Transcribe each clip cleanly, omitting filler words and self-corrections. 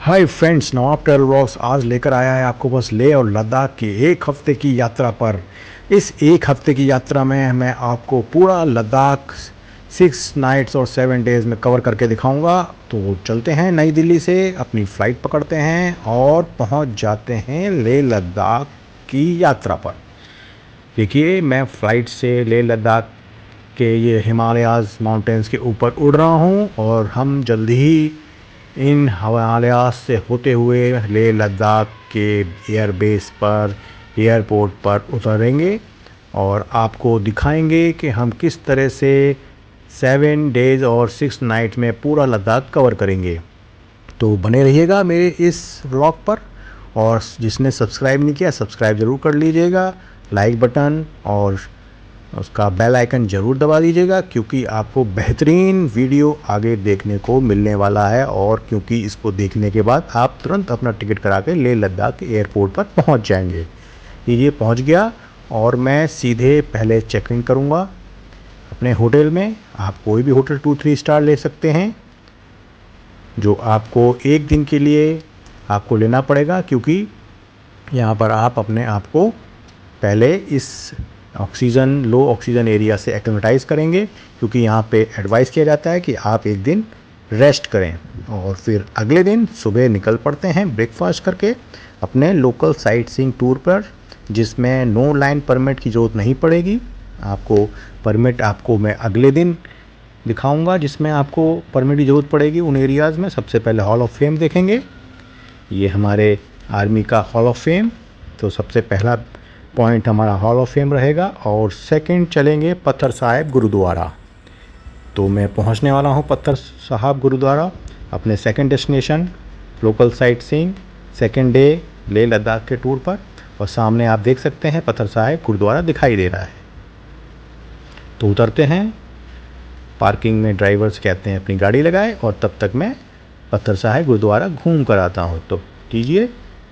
Hi friends, नवाब travel blogs आज लेकर आया है आपको बस लेह और लद्दाख की एक हफ्ते की यात्रा पर। इस एक हफ्ते की यात्रा में मैं आपको पूरा लद्दाख 6 नाइट्स और 7 डेज़ में कवर करके दिखाऊंगा। तो चलते हैं, नई दिल्ली से अपनी फ़्लाइट पकड़ते हैं और पहुंच जाते हैं लेह लद्दाख की यात्रा पर। देखिए, मैं फ़्लाइट से लेह लद्दाख के ये हिमालयाज़ माउंटेन्स के ऊपर उड़ रहा हूँ और हम जल्द ही इन हिमालयाज़ से होते हुए लेह लद्दाख के एयरबेस पर, एयरपोर्ट पर उतरेंगे और आपको दिखाएंगे कि हम किस तरह से 7 डेज़ और 6 नाइट में पूरा लद्दाख कवर करेंगे। तो बने रहिएगा मेरे इस व्लॉग पर, और जिसने सब्सक्राइब नहीं किया सब्सक्राइब ज़रूर कर लीजिएगा, लाइक बटन और उसका बेल आइकन ज़रूर दबा दीजिएगा, क्योंकि आपको बेहतरीन वीडियो आगे देखने को मिलने वाला है। और क्योंकि इसको देखने के बाद आप तुरंत अपना टिकट करा के लेह लद्दाख के एयरपोर्ट पर पहुंच जाएंगे। ये पहुंच गया और मैं सीधे पहले चेक इन करूँगा अपने होटल में। आप कोई भी होटल 2-3 स्टार ले सकते हैं, जो आपको एक दिन के लिए आपको लेना पड़ेगा, क्योंकि यहाँ पर आप अपने आप को पहले इस लो ऑक्सीजन एरिया से एक्लेमेटाइज़ करेंगे, क्योंकि यहाँ पे एडवाइस किया जाता है कि आप एक दिन रेस्ट करें और फिर अगले दिन सुबह निकल पड़ते हैं ब्रेकफास्ट करके अपने लोकल साइट सीइंग टूर पर, जिसमें नो लाइन परमिट की ज़रूरत नहीं पड़ेगी। आपको परमिट आपको मैं अगले दिन दिखाऊंगा, जिसमें आपको परमिट की ज़रूरत पड़ेगी उन एरियाज़ में। सबसे पहले हॉल ऑफ फेम देखेंगे, ये हमारे आर्मी का हॉल ऑफ फेम। तो सबसे पहला पॉइंट हमारा हॉल ऑफ फेम रहेगा, और सेकंड चलेंगे पत्थर साहिब गुरुद्वारा। तो मैं पहुंचने वाला हूं पत्थर साहिब गुरुद्वारा, अपने second destination local sight seeing second day Leh Ladakh के टूर पर। और सामने आप देख सकते हैं पत्थर साहिब गुरुद्वारा दिखाई दे रहा है। तो उतरते हैं, पार्किंग में ड्राइवर्स कहते हैं अपनी गाड़ी लगाए, और तब तक मैं पत्थर साहिब गुरुद्वारा घूम कर आता हूँ। तो कीजिए,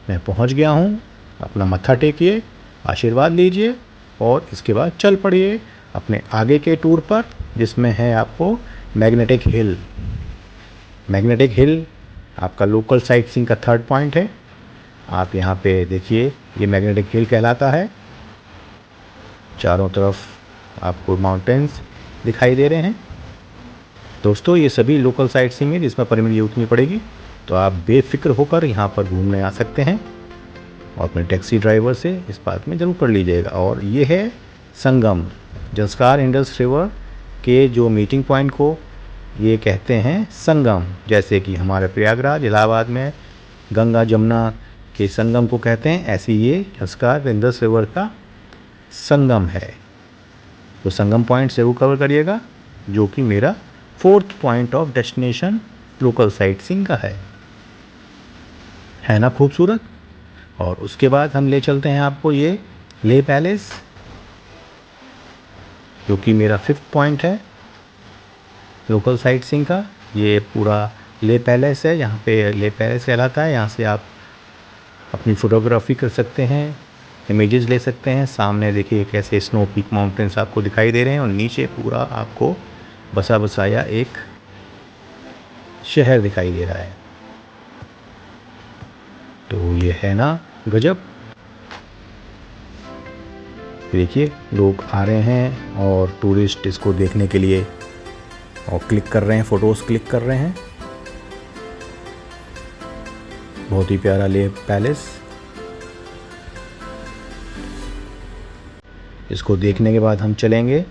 मैं पहुँच गया हूँ, अपना मत्था टेकिए, आशीर्वाद लीजिए और इसके बाद चल पड़िए अपने आगे के टूर पर, जिसमें है आपको मैग्नेटिक हिल। मैग्नेटिक हिल आपका लोकल साइट सीइंग का थर्ड पॉइंट है। आप यहाँ पे देखिए, ये मैग्नेटिक हिल कहलाता है। चारों तरफ आपको माउंटेन्स दिखाई दे रहे हैं। दोस्तों, ये सभी लोकल साइट सीइंग है जिसमें परमिट यूज़ नहीं पड़ेगी, तो आप बेफिक्र होकर यहाँ पर घूमने आ सकते हैं। और अपने टैक्सी ड्राइवर से इस बात में ज़रूर कर लीजिएगा। और ये है संगम, जंस्कार इंडस रिवर के जो मीटिंग पॉइंट को ये कहते हैं संगम। जैसे कि हमारे प्रयागराज इलाहाबाद में गंगा जमुना के संगम को कहते हैं, ऐसे ये जंस्कार इंडस रिवर का संगम है। तो संगम पॉइंट ज़रूर कवर करिएगा, जो कि मेरा 4th point of destination local sightseeing का है ना खूबसूरत। और उसके बाद हम ले चलते हैं आपको ये लेह पैलेस, जो कि मेरा 5th पॉइंट है लोकल साइट सीइंग का। ये पूरा लेह पैलेस है, यहाँ पे लेह पैलेस कहलाता है। यहाँ से आप अपनी फ़ोटोग्राफी कर सकते हैं, इमेजेस ले सकते हैं। सामने देखिए कैसे स्नो पीक माउंटेन्स आपको दिखाई दे रहे हैं, और नीचे पूरा आपको बसा बसाया एक शहर दिखाई दे रहा है। तो ये है ना गजब। देखिए, लोग आ रहे हैं और टूरिस्ट इसको देखने के लिए और क्लिक कर रहे हैं, फ़ोटोज़ क्लिक कर रहे हैं। बहुत ही प्यारा लेह पैलेस। इसको देखने के बाद हम चलेंगे,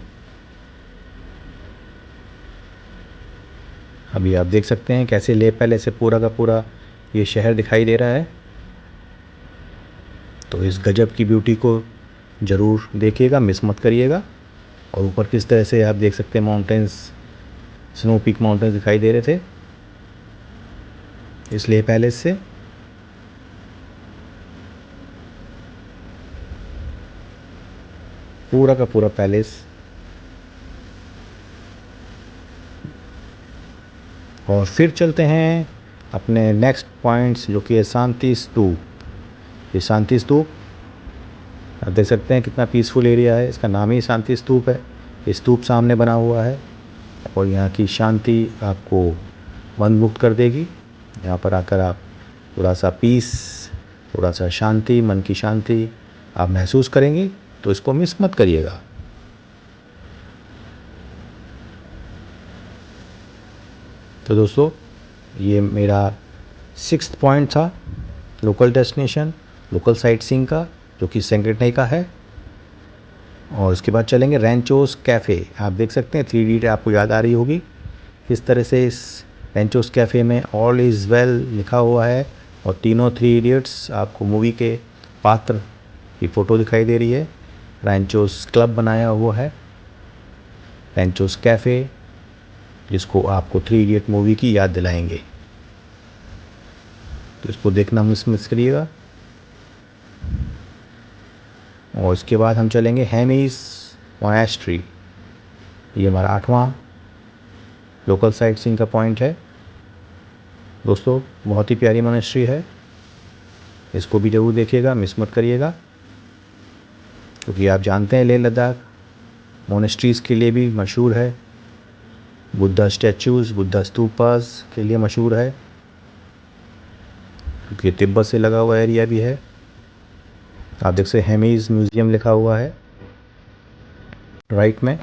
अभी आप देख सकते हैं कैसे लेह पैलेस से पूरा का पूरा ये शहर दिखाई दे रहा है। तो इस गजब की ब्यूटी को ज़रूर देखिएगा, मिस मत करिएगा। और ऊपर किस तरह से आप देख सकते हैं माउंटेन्स, स्नो पीक माउंटेन्स दिखाई दे रहे थे इस लेह पैलेस से। पूरा का पूरा पैलेस। और फिर चलते हैं अपने नेक्स्ट पॉइंट्स, जो कि है शांति स्तूप। ये शांति स्तूप आप देख सकते हैं कितना पीसफुल एरिया है, इसका नाम ही शांति स्तूप है। ये स्तूप सामने बना हुआ है और यहाँ की शांति आपको मंत्रमुग्ध कर देगी। यहाँ पर आकर आप थोड़ा सा पीस, थोड़ा सा शांति, मन की शांति आप महसूस करेंगे, तो इसको मिस मत करिएगा। तो दोस्तों, ये मेरा 6th पॉइंट था local destination, local sightseeing का, जो कि सेंक्रेटनी का है। और उसके बाद चलेंगे रैंचोस कैफ़े। आप देख सकते हैं 3 आपको याद आ रही होगी। इस तरह से इस रैंचोस कैफ़े में ऑल इज़ वेल लिखा हुआ है और तीनों 3 इडियट्स आपको मूवी के पात्र की फ़ोटो दिखाई दे रही है। रैंचोस क्लब बनाया हुआ है, रैंचोस कैफ़े, जिसको आपको 3 इडियट मूवी की याद दिलाएंगे। तो इसको देखना मिस करिएगा। और इसके बाद हम चलेंगे हेमीस मोनेस्ट्री। ये हमारा 8वां लोकल साइट सीइंग का पॉइंट है। दोस्तों, बहुत ही प्यारी मोनेस्ट्री है, इसको भी ज़रूर देखिएगा, मिस मत करिएगा। क्योंकि आप जानते हैं लेह लद्दाख मोनेस्ट्रीज़ के लिए भी मशहूर है, बुद्धा स्टैचूज़, बुद्धा स्तूपास के लिए मशहूर है, क्योंकि तिब्बत से लगा हुआ एरिया भी है। आप देख सकते हेमीज़ म्यूज़ियम लिखा हुआ है राइट में।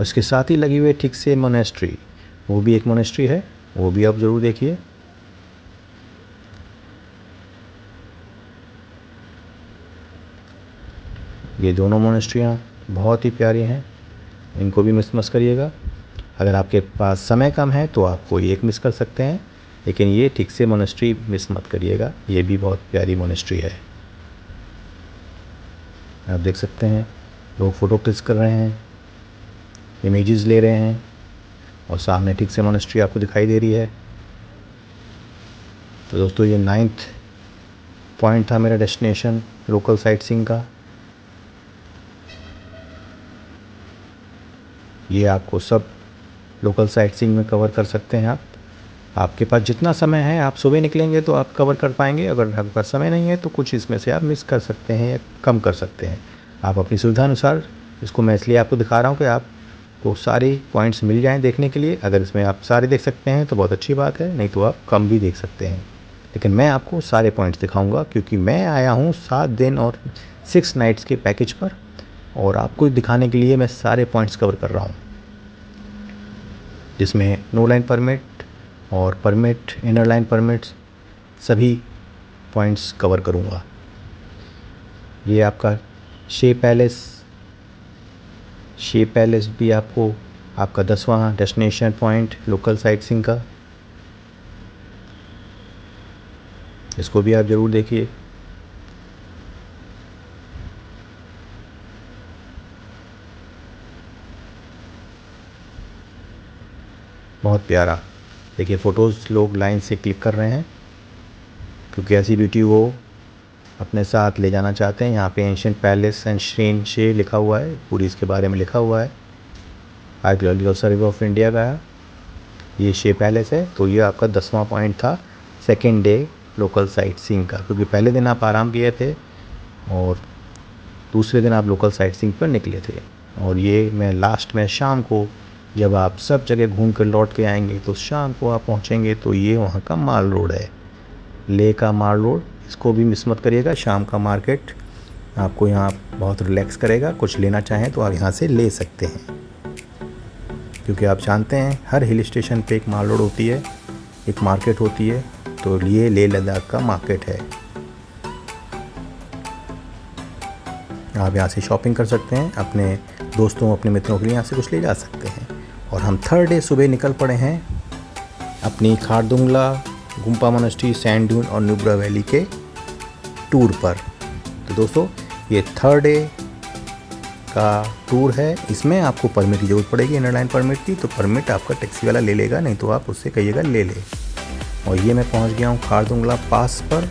उसके साथ ही लगी हुई है ठीक से मोनेस्ट्री, वो भी एक मोनेस्ट्री है, वो भी आप ज़रूर देखिए। ये दोनों मोनेस्ट्रियाँ बहुत ही प्यारी हैं, इनको भी मिस करिएगा। अगर आपके पास समय कम है तो आप कोई एक मिस कर सकते हैं, लेकिन ये ठीक से मोनेस्ट्री मिस मत करिएगा, ये भी बहुत प्यारी मोनेस्ट्री है। आप देख सकते हैं लोग फ़ोटो क्लिक कर रहे हैं, इमेजेस ले रहे हैं, और सामने ठीक से मोनेस्ट्री आपको दिखाई दे रही है। तो दोस्तों, ये 9th पॉइंट था मेरा डेस्टिनेशन लोकल साइट सीइंग का। ये आपको सब लोकल साइट सीइंग में कवर कर सकते हैं आप। आपके पास जितना समय है, आप सुबह निकलेंगे तो आप कवर कर पाएंगे, अगर आपके पास समय नहीं है तो कुछ इसमें से आप मिस कर सकते हैं या कम कर सकते हैं। आप अपनी सुविधा अनुसार, इसको मैं इसलिए आपको दिखा रहा हूँ कि आपको सारे पॉइंट्स मिल जाएं देखने के लिए। अगर इसमें आप सारे देख सकते हैं तो बहुत अच्छी बात है, नहीं तो आप कम भी देख सकते हैं। लेकिन मैं आपको सारे पॉइंट्स दिखाऊंगा, क्योंकि मैं आया हूँ 7 दिन और 6 नाइट्स के पैकेज पर, और आपको दिखाने के लिए मैं सारे पॉइंट्स कवर कर रहा हूँ, जिसमें नो लाइन परमिट और परमिट, इनर लाइन परमिट्स, सभी पॉइंट्स कवर करूँगा। ये आपका शे पैलेस भी आपको आपका 10वां destination point local sightseeing का, इसको भी आप ज़रूर देखिए। बहुत प्यारा, देखिए फ़ोटोज़ लोग लाइन से क्लिक कर रहे हैं, क्योंकि ऐसी ब्यूटी वो अपने साथ ले जाना चाहते हैं। यहाँ पे एंशिएंट पैलेस एंड श्रीन शे लिखा हुआ है, पूरी इसके बारे में लिखा हुआ है। आर्कियोलॉजिकल सर्वे ऑफ इंडिया का है ये शे पैलेस है। तो ये आपका 10वां पॉइंट था second day local sightseeing का, क्योंकि पहले दिन आप आराम किए थे और दूसरे दिन आप लोकल साइट सीइंग पर निकले थे। और ये मैं लास्ट में शाम को, जब आप सब जगह घूम कर लौट के आएंगे, तो शाम को आप पहुँचेंगे तो ये वहाँ का माल रोड है, लेह का माल रोड, इसको भी मिस मत करिएगा। शाम का मार्केट आपको यहाँ बहुत रिलैक्स करेगा, कुछ लेना चाहें तो आप यहाँ से ले सकते हैं, क्योंकि आप जानते हैं हर हिल स्टेशन पे एक माल रोड होती है, एक मार्केट होती है, तो ये लेह लद्दाख का मार्केट है। आप यहाँ से शॉपिंग कर सकते हैं, अपने दोस्तों, अपने मित्रों के लिए यहाँ से कुछ ले जा सकते हैं। और हम 3rd डे सुबह निकल पड़े हैं अपनी खारदुंगला, गुम्पा मोनेस्ट्री, सैंड ड्यून और नुब्रा वैली के टूर पर। तो दोस्तों, ये 3rd डे का टूर है, इसमें आपको परमिट की ज़रूरत पड़ेगी, इनर लाइन परमिट की। तो परमिट आपका टैक्सी वाला ले लेगा, नहीं तो आप उससे कहिएगा ले ले। और ये मैं पहुंच गया हूँ खारदुंगला पास पर।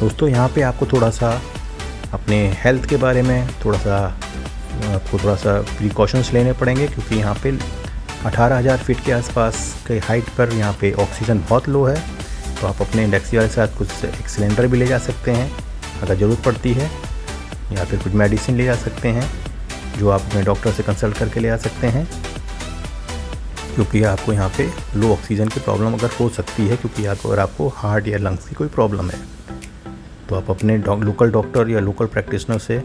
दोस्तों, यहाँ पे आपको थोड़ा सा अपने हेल्थ के बारे में थोड़ा सा प्रिकॉशंस लेने पड़ेंगे, क्योंकि यहाँ पे 18,000 फीट के आसपास के हाइट पर यहाँ पे ऑक्सीजन बहुत लो है। तो आप अपने टैक्सी वाले के साथ कुछ एक सिलेंडर भी ले जा सकते हैं अगर ज़रूरत पड़ती है, या फिर कुछ मेडिसिन ले जा सकते हैं जो आप अपने डॉक्टर से कंसल्ट करके ले आ सकते हैं। क्योंकि आपको यहाँ पे लो ऑक्सीजन की प्रॉब्लम अगर हो सकती है, क्योंकि अगर आपको हार्ट या लंग्स की कोई प्रॉब्लम है तो आप अपने लोकल डॉक्टर या लोकल प्रैक्टिशनर से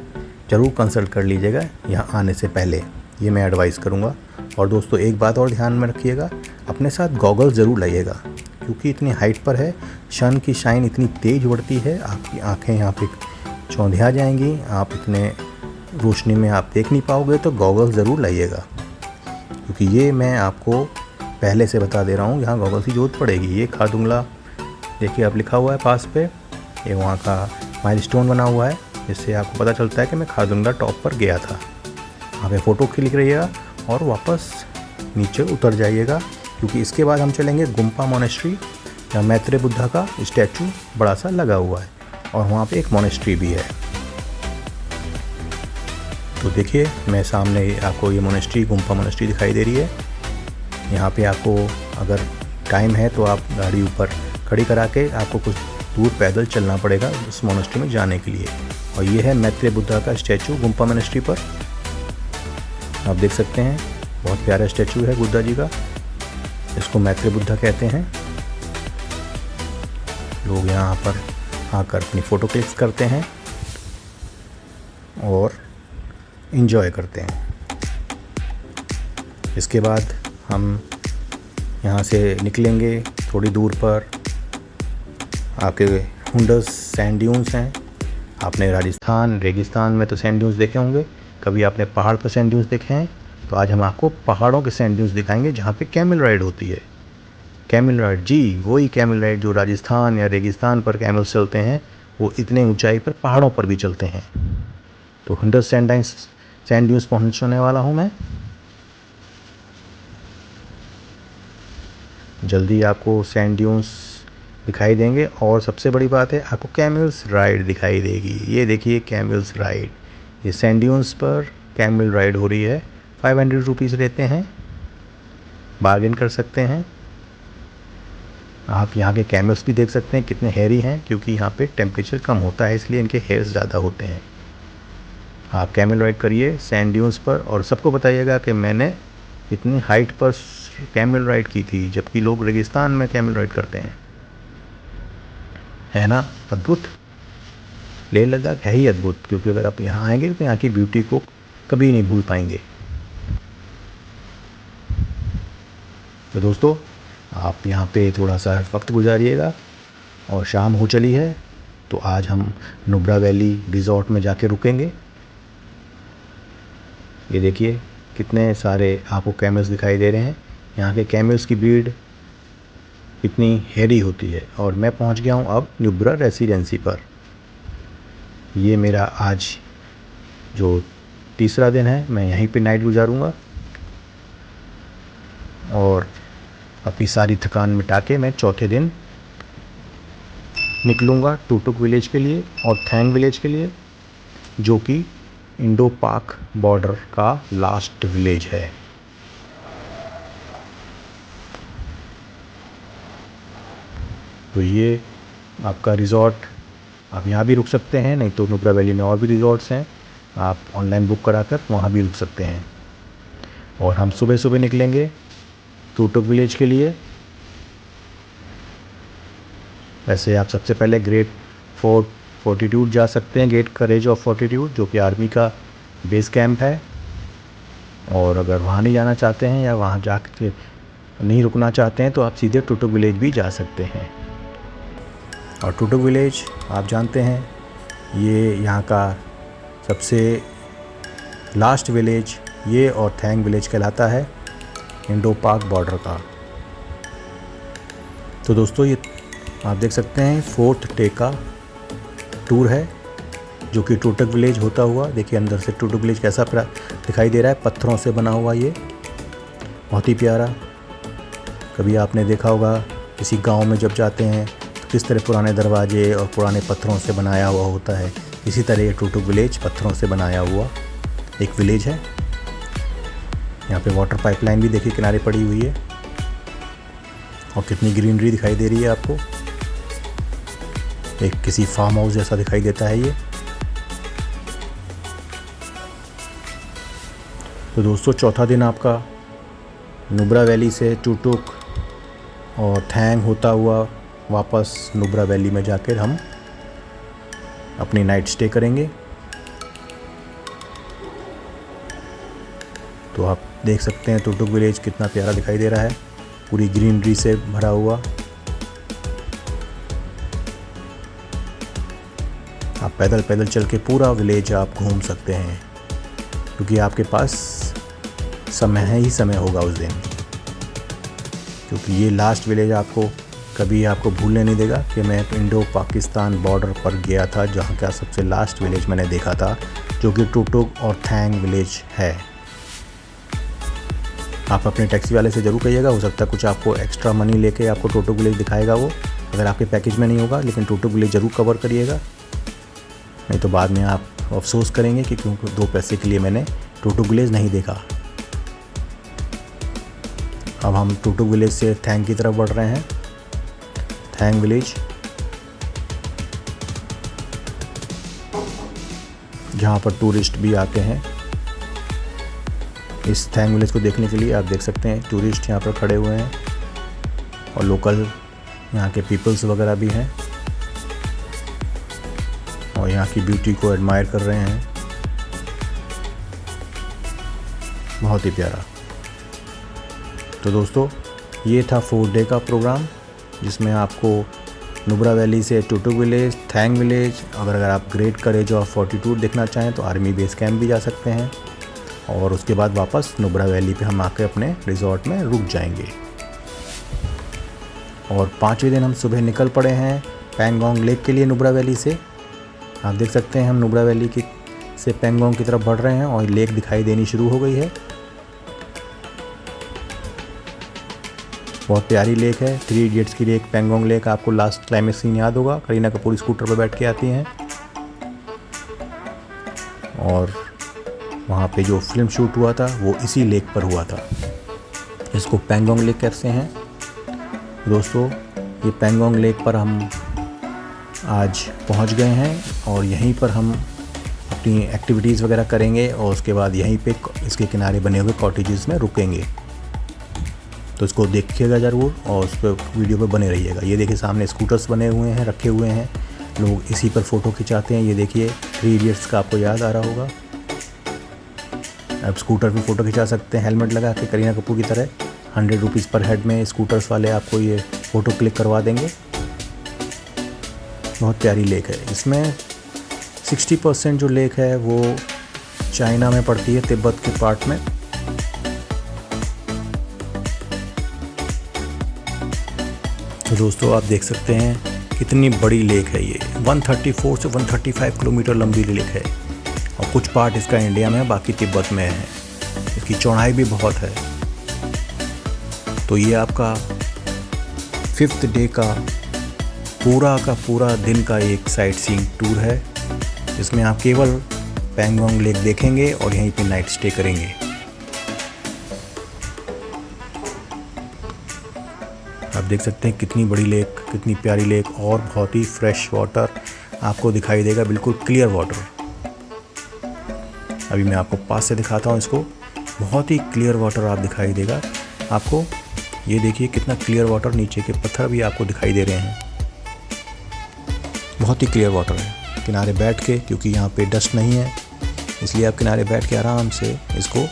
ज़रूर कंसल्ट कर लीजिएगा यहाँ आने से पहले, ये मैं एडवाइस करूँगा। और दोस्तों एक बात और ध्यान में रखिएगा, अपने साथ गॉगल्स ज़रूर लाइएगा, क्योंकि इतनी हाइट पर है, सन की शाइन इतनी तेज़ बढ़ती है, आपकी आँखें यहाँ पे चौंधिया जाएंगी, आप इतने रोशनी में आप देख नहीं पाओगे, तो गॉगल्स ज़रूर लाइएगा। क्योंकि ये मैं आपको पहले से बता दे रहा हूँ, यहाँ गॉगल्स की ज़रूरत पड़ेगी। ये खादुंगला देखिए आप लिखा हुआ है पास पे, ये वहाँ का माइलस्टोन बना हुआ है, जिससे आपको पता चलता है कि मैं खादुंगला टॉप पर गया था। वहाँ पे फ़ोटो क्लिक रहिएगा और वापस नीचे उतर जाइएगा, क्योंकि इसके बाद हम चलेंगे गुम्पा मोनेस्ट्री, जहाँ मैत्रेय बुद्धा का स्टैचू बड़ा सा लगा हुआ है और वहाँ पे एक मोनेस्ट्री भी है। तो देखिए मैं सामने आपको ये मोनेस्ट्री, गुम्पा मोनेस्ट्री दिखाई दे रही है। यहाँ पे आपको अगर टाइम है तो आप गाड़ी ऊपर खड़ी करा के आपको कुछ दूर पैदल चलना पड़ेगा उस मोनेस्ट्री में जाने के लिए। और ये है मैत्रेय बुद्धा का स्टैचू गुम्पा मोनेस्ट्री पर, आप देख सकते हैं, बहुत प्यारा स्टैचू है बुद्धा जी का, इसको मैत्रेय बुद्धा कहते हैं। लोग यहाँ पर आकर अपनी फ़ोटो क्लिक्स करते हैं और इन्जॉय करते हैं। इसके बाद हम यहाँ से निकलेंगे, थोड़ी दूर पर आपके हुंडस सैंड ड्यून्स हैं। आपने राजस्थान रेगिस्तान में तो सैंड ड्यून्स देखे होंगे, कभी आपने पहाड़ पर सैंड ड्यून्स देखे हैं? तो आज हम आपको पहाड़ों के सैंड ड्यून्स दिखाएंगे, जहाँ पे कैमल राइड होती है। कैमल राइड, जी वही कैमल राइड जो राजस्थान या रेगिस्तान पर कैमल्स चलते हैं, वो इतने ऊंचाई पर पहाड़ों पर भी चलते हैं। तो हुंडस सैंड ड्यून्स पहुँचने वाला हूँ मैं, जल्दी आपको सैंड ड्यून्स दिखाई देंगे। और सबसे बड़ी बात है, आपको कैमल्स राइड दिखाई देगी। ये देखिए कैमल्स राइड, ये सैंड ड्यून्स पर कैमल राइड हो रही है। 500 रुपीज़ लेते हैं, बार्गेन कर सकते हैं। आप यहाँ के कैमल्स भी देख सकते हैं कितने हेयरी हैं, क्योंकि यहाँ पे टेम्परेचर कम होता है, इसलिए इनके हेयर्स ज़्यादा होते हैं। आप कैमल राइड करिए सैंड ड्यून्स पर और सबको बताइएगा कि मैंने इतनी हाइट पर कैमल राइड की थी, जबकि लोग रेगिस्तान में कैमल राइड करते हैं। है ना अद्भुत? लेह लद्दाख है ही अद्भुत, क्योंकि अगर आप यहाँ आएंगे तो यहाँ की ब्यूटी को कभी नहीं भूल पाएंगे। तो दोस्तों आप यहाँ पे थोड़ा सा वक्त गुजारिएगा, और शाम हो चली है तो आज हम नुब्रा वैली रिज़ॉर्ट में जाके रुकेंगे। ये देखिए कितने सारे आपको कैमल्स दिखाई दे रहे हैं। यहाँ के कैमल्स की ब्रीड कितनी हेरी होती है। और मैं पहुँच गया हूँ अब नुब्रा रेसिडेंसी पर। ये मेरा आज जो तीसरा दिन है, मैं यहीं पे नाइट गुजारूँगा और अपनी सारी थकान मिटा के मैं चौथे दिन निकलूँगा टुटुक विलेज के लिए और थैंग विलेज के लिए, जो कि इंडो पाक बॉर्डर का लास्ट विलेज है। तो ये आपका रिज़ॉर्ट, आप यहाँ भी रुक सकते हैं, नहीं तो नुब्रा वैली में और भी रिज़ॉर्ट्स हैं, आप ऑनलाइन बुक कराकर वहाँ भी रुक सकते हैं। और हम सुबह सुबह निकलेंगे टुटुक विलेज के लिए। वैसे आप सबसे पहले ग्रेट फोर्ट फोर्टिट्यूड जा सकते हैं, गेट करेज ऑफ फोर्टिट्यूड, जो कि आर्मी का बेस कैंप है। और अगर वहाँ नहीं जाना चाहते हैं या वहाँ जाके नहीं रुकना चाहते हैं तो आप सीधे टुटुक विलेज भी जा सकते हैं। और टुटुक विलेज आप जानते हैं, ये यहाँ का सबसे लास्ट विलेज ये और थैंग विलेज कहलाता है इंडो पाक बॉर्डर का। तो दोस्तों ये आप देख सकते हैं 4th डे का टूर है, जो कि टुटुक विलेज होता हुआ, देखिए अंदर से टुटुक विलेज कैसा दिखाई दे रहा है, पत्थरों से बना हुआ, ये बहुत ही प्यारा। कभी आपने देखा होगा किसी गांव में जब जाते हैं तो किस तरह पुराने दरवाजे और पुराने पत्थरों से बनाया हुआ होता है, इसी तरह ये टुटुक विलेज पत्थरों से बनाया हुआ एक विलेज है। यहाँ पे वाटर पाइपलाइन भी देखिए किनारे पड़ी हुई है, और कितनी ग्रीनरी दिखाई दे रही है आपको, एक किसी फार्म हाउस जैसा दिखाई देता है ये। तो दोस्तों चौथा दिन आपका नुब्रा वैली से टुटुक और थैंग होता हुआ वापस नुब्रा वैली में जाकर हम अपनी नाइट स्टे करेंगे। तो आप देख सकते हैं टुटुक विलेज कितना प्यारा दिखाई दे रहा है, पूरी ग्रीनरी से भरा हुआ। आप पैदल पैदल चल के पूरा विलेज आप घूम सकते हैं, क्योंकि आपके पास समय ही समय होगा उस दिन, क्योंकि ये लास्ट विलेज आपको कभी आपको भूलने नहीं देगा कि मैं इंडो पाकिस्तान बॉर्डर पर गया था, जहाँ का सबसे लास्ट विलेज मैंने देखा था, जो कि टुटुक और थैंग विलेज है। आप अपने टैक्सी वाले से ज़रूर कहिएगा, हो सकता है कुछ आपको एक्स्ट्रा मनी लेके आपको टुटुक विलेज दिखाएगा वो, अगर आपके पैकेज में नहीं होगा, लेकिन टुटुक विलेज ज़रूर कवर करिएगा, नहीं तो बाद में आप अफसोस करेंगे कि क्योंकि 2 पैसे के लिए मैंने टुटुक विलेज नहीं देखा। अब हम टुटुक विलेज से थैंग की तरफ बढ़ रहे हैं। थैंग विलेज, जहाँ पर टूरिस्ट भी आते हैं। इस थैंग विलेज को देखने के लिए आप देख सकते हैं टूरिस्ट यहाँ पर खड़े हुए हैं और लोकल यहाँ के पीपल्स वगैरह भी हैं और यहाँ की ब्यूटी को एडमायर कर रहे हैं। बहुत ही प्यारा। तो दोस्तों, ये था 4 डे का प्रोग्राम, जिसमें आपको नुब्रा वैली से टुटुक विलेज, थैंग विलेज, अगर आप ग्रेट करेज ऑफ फोर्टिट्यूड देखना चाहें तो आर्मी बेस कैंप भी जा सकते हैं, और उसके बाद वापस नुब्रा वैली पे हम आके अपने रिजॉर्ट में रुक जाएंगे। और 5वें दिन हम सुबह निकल पड़े हैं पैंगोंग लेक के लिए नुब्रा वैली से। आप देख सकते हैं हम नुब्रा वैली की से पैंगोंग की तरफ बढ़ रहे हैं और लेक दिखाई देनी शुरू हो गई है। बहुत प्यारी लेक है, 3 इडियट्स की लेक, पैंगोंग लेक। आपको लास्ट क्लाइमेक्स सीन याद होगा, करीना कपूर स्कूटर पर बैठ के आती हैं और वहाँ पे जो फिल्म शूट हुआ था वो इसी लेक पर हुआ था। इसको पैंगोंग लेक कहते हैं। दोस्तों, ये पैंगोंग लेक पर हम आज पहुँच गए हैं और यहीं पर हम अपनी एक्टिविटीज़ वगैरह करेंगे और उसके बाद यहीं पे इसके किनारे बने हुए कॉटेजेस में रुकेंगे। तो इसको देखिएगा ज़रूर और उस पर वीडियो पे बने रहिएगा। ये देखिए सामने स्कूटर्स बने हुए हैं, रखे हुए हैं, लोग इसी पर फ़ोटो खिंचाते हैं। ये देखिए 3 इडियट्स का आपको याद आ रहा होगा। आप स्कूटर पे फ़ोटो खिंचा सकते हैं हेलमेट लगा के, करीना कपूर की तरह। 100 रुपीज़ पर हेड में स्कूटर्स वाले आपको ये फ़ोटो क्लिक करवा देंगे। बहुत प्यारी लेक है। इसमें 60% जो लेक है वो चाइना में पड़ती है, तिब्बत के पार्ट में। तो दोस्तों, आप देख सकते हैं कितनी बड़ी लेक है ये। 134 से 135 किलोमीटर लंबी लेक है और कुछ पार्ट इसका इंडिया में है, बाकी तिब्बत में है। इसकी चौड़ाई भी बहुत है। तो ये आपका 5th डे का पूरा दिन का एक साइट सीइंग टूर है, जिसमें आप केवल पैंगोंग लेक देखेंगे और यहीं पे नाइट स्टे करेंगे। आप देख सकते हैं कितनी बड़ी लेक, कितनी प्यारी लेक और बहुत ही फ्रेश वाटर आपको दिखाई देगा, बिल्कुल क्लियर वाटर। अभी मैं आपको पास से दिखाता हूँ इसको। बहुत ही क्लियर वाटर आप दिखाई देगा आपको। ये देखिए कितना क्लियर वाटर, नीचे के पत्थर भी आपको दिखाई दे रहे हैं। बहुत ही क्लियर वाटर है। किनारे बैठ के, क्योंकि यहाँ पे डस्ट नहीं है, इसलिए आप किनारे बैठ के आराम से इसको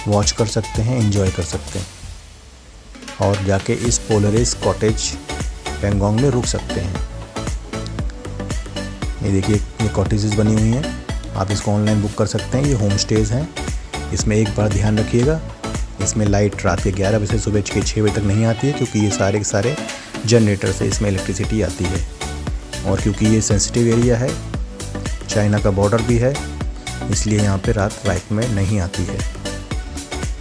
वॉच कर सकते हैं, एंजॉय कर सकते हैं और जाके इस पोलरिस कॉटेज पैंगोंग में रुक सकते हैं। ये देखिए ये कॉटेजेस बनी हुई हैं, आप इसको ऑनलाइन बुक कर सकते हैं। ये होम स्टेज़ हैं। इसमें एक बार ध्यान रखिएगा, इसमें लाइट रात के 11 बजे से सुबह के 6 बजे तक नहीं आती है, क्योंकि ये सारे के सारे जनरेटर से इसमें इलेक्ट्रिसिटी आती है। और क्योंकि ये सेंसिटिव एरिया है, चाइना का बॉर्डर भी है, इसलिए यहाँ पे रात लाइट में नहीं आती है।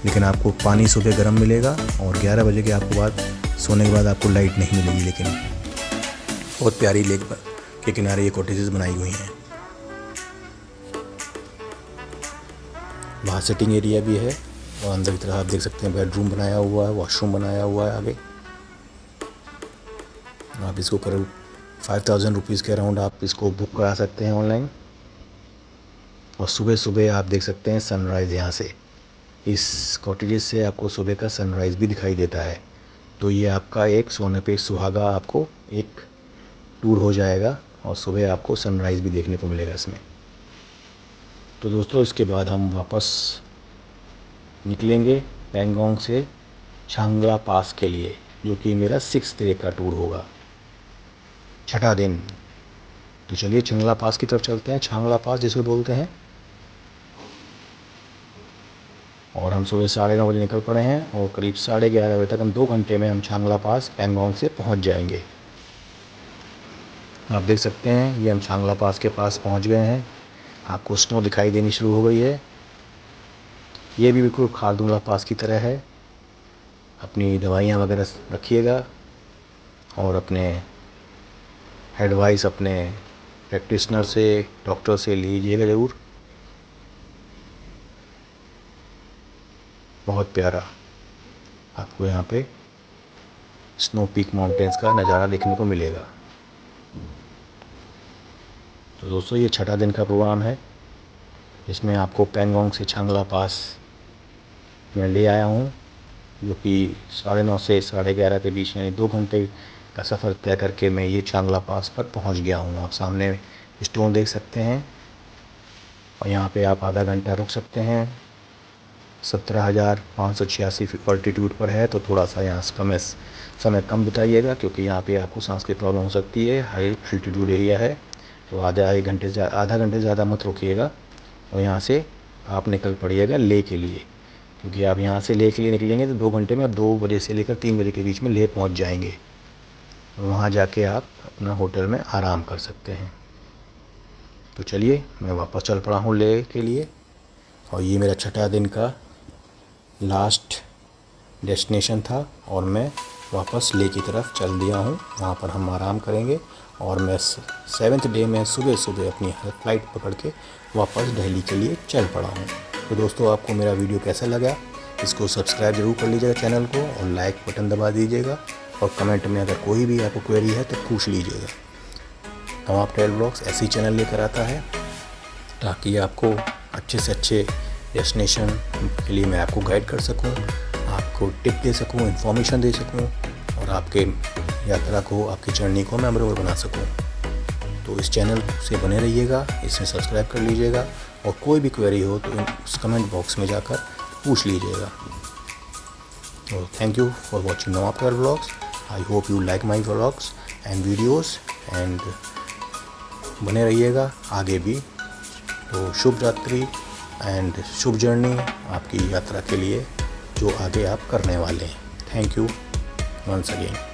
लेकिन आपको पानी सुबह गर्म मिलेगा और 11 बजे के आपको बाद सोने के बाद आपको लाइट नहीं मिलेगी। लेकिन बहुत प्यारी लेक के किनारे ये कॉटेजेस बनाई हुई हैं। बाहर सिटिंग एरिया भी है और अंदर की तरफ आप देख सकते हैं बेडरूम बनाया हुआ है, वॉशरूम बनाया हुआ है आगे। आप इसको करीब 5000 रुपीज़ के अराउंड आप इसको बुक करा सकते हैं ऑनलाइन। और सुबह सुबह आप देख सकते हैं सनराइज़ यहाँ से। इस कॉटेजेस से आपको सुबह का सनराइज़ भी दिखाई देता है। तो ये आपका एक सोने पे सुहागा आपको एक टूर हो जाएगा और सुबह आपको सनराइज़ भी देखने को मिलेगा इसमें। तो दोस्तों इसके बाद हम वापस निकलेंगे पैंगोंग से छांगला पास के लिए, जो कि मेरा 6th डे का टूर होगा, 6ठा दिन। तो चलिए छांगला पास की तरफ चलते हैं, छांगला पास जिसको बोलते हैं। और हम सुबह 9:30 बजे निकल पड़े हैं और करीब 11:30 बजे तक हम 2 घंटे में हम छांगला पास पैंगोंग से पहुंच जाएंगे। आप देख सकते हैं ये हम छांगला पास के पास पहुंच गए हैं। आपको स्नो दिखाई देनी शुरू हो गई है। ये भी बिल्कुल खारदुंगला पास की तरह है। अपनी दवाइयाँ वगैरह रखिएगा और अपने एडवाइस अपने प्रैक्टिशनर से, डॉक्टर से लीजिएगा ज़रूर। बहुत प्यारा आपको यहाँ पे स्नो पीक माउंटेन्स का नज़ारा देखने को मिलेगा। तो दोस्तों ये 6ठा दिन का प्रोग्राम है, जिसमें आपको पैंगोंग से छांगला पास मैं ले आया हूँ, जो कि 9:30 से 11:30 के बीच, यानी 2 घंटे का सफ़र तय करके मैं ये छांगला पास पर पहुँच गया हूँ। आप सामने स्टोन देख सकते हैं और यहाँ पे आप आधा घंटा रुक सकते हैं। 17,586 फीट ऑल्टीट्यूड पर है, तो थोड़ा सा यहाँ समय कम बिताइएगा, क्योंकि यहाँ पे आपको सांस की प्रॉब्लम हो सकती है। हाई एल्टीट्यूड एरिया है, तो आधा घंटे ज़्यादा मत रुकिएगा और यहाँ से आप निकल पड़िएगा लेह के लिए, क्योंकि आप यहाँ से लेह के लिए निकलेंगे तो 2 घंटे में आप 2 बजे से लेकर 3 बजे के बीच में लेह पहुँच जाएंगे। वहाँ जाके आप अपना होटल में आराम कर सकते हैं। तो चलिए मैं वापस चल पड़ा हूँ लेह के लिए, और ये मेरा 6ठा दिन का लास्ट डेस्टिनेशन था और मैं वापस लेह की तरफ चल दिया हूँ। वहाँ पर हम आराम करेंगे और मैं 7th डे में सुबह सुबह अपनी फ्लाइट पकड़ के वापस दिल्ली के लिए चल पड़ा हूँ। तो दोस्तों आपको मेरा वीडियो कैसा लगा, इसको सब्सक्राइब ज़रूर कर लीजिएगा चैनल को और लाइक बटन दबा दीजिएगा, और कमेंट में अगर कोई भी आपको क्वेरी है तो पूछ लीजिएगा। तमाम ट्रैवल ब्लॉग्स ऐसी चैनल लेकर आता है ताकि आपको अच्छे से अच्छे डेस्टिनेशन के लिए मैं आपको गाइड कर सकूं, आपको टिप दे सकूं, इन्फॉर्मेशन दे सकूं, और आपके यात्रा को, आपकी जर्नी को मेमोरेबल बना सकूं। तो इस चैनल से बने रहिएगा, इसमें सब्सक्राइब कर लीजिएगा, और कोई भी क्वेरी हो तो इस कमेंट बॉक्स में जाकर पूछ लीजिएगा। तो थैंक यू फॉर वॉचिंग नवा travel blogs. I hope you like my vlogs and videos, and बने रहिएगा आगे भी। तो शुभ रात्रि एंड शुभ जर्नी आपकी यात्रा के लिए जो आगे आप करने वाले हैं। Thank you once again.